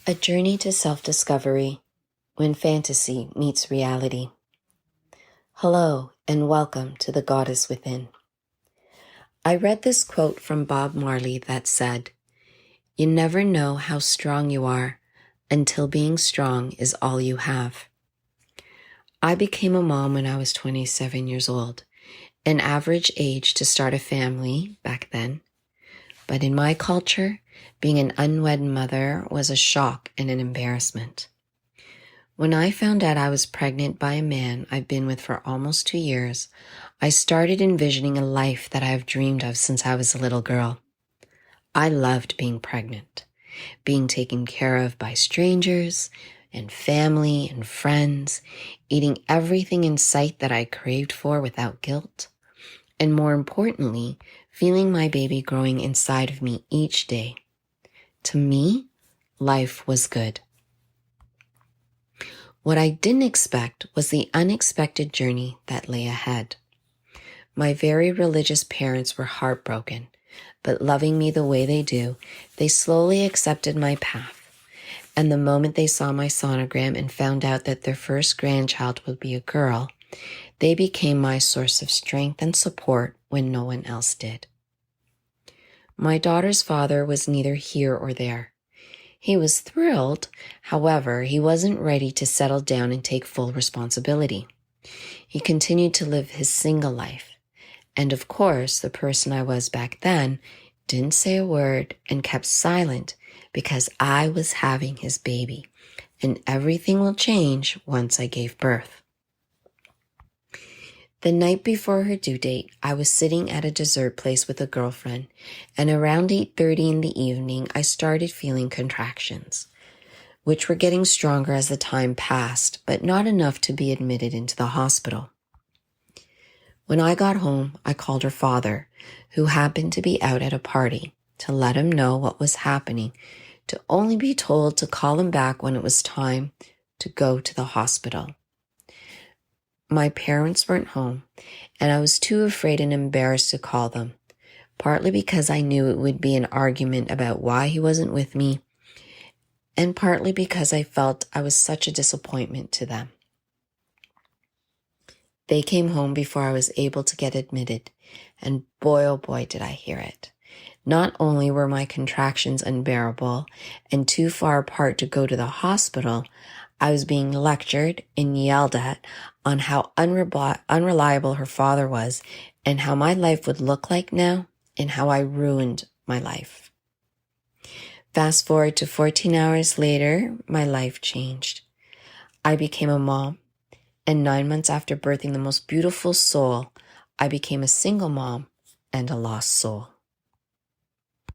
A journey to self-discovery when fantasy meets reality. Hello and welcome to The Goddess Within. I read this quote from Bob Marley that said, "You never know how strong you are until being strong is all you have." I became a mom when I was 27 years old, an average age to start a family back then. But in my culture, being an unwed mother was a shock and an embarrassment. When I found out I was pregnant by a man I've been with for almost 2 years, I started envisioning a life that I have dreamed of since I was a little girl. I loved being pregnant, being taken care of by strangers and family and friends, eating everything in sight that I craved for without guilt, and more importantly, feeling my baby growing inside of me each day. To me, life was good. What I didn't expect was the unexpected journey that lay ahead. My very religious parents were heartbroken, but loving me the way they do, they slowly accepted my path. And the moment they saw my sonogram and found out that their first grandchild would be a girl, they became my source of strength and support when no one else did. My daughter's father was neither here or there. He was thrilled, however, he wasn't ready to settle down and take full responsibility. He continued to live his single life. And of course, the person I was back then didn't say a word and kept silent because I was having his baby, and everything will change once I gave birth. The night before her due date, I was sitting at a dessert place with a girlfriend, and around 8:30 in the evening, I started feeling contractions, which were getting stronger as the time passed, but not enough to be admitted into the hospital. When I got home, I called her father, who happened to be out at a party, to let him know what was happening, to only be told to call him back when it was time to go to the hospital. My parents weren't home, and I was too afraid and embarrassed to call them, partly because I knew it would be an argument about why he wasn't with me, and partly because I felt I was such a disappointment to them. They came home before I was able to get admitted, and boy, oh boy, did I hear it. Not only were my contractions unbearable and too far apart to go to the hospital, I was being lectured and yelled at on how unreliable her father was and how my life would look like now and how I ruined my life. Fast forward to 14 hours later, my life changed. I became a mom, and 9 months after birthing the most beautiful soul, I became a single mom and a lost soul.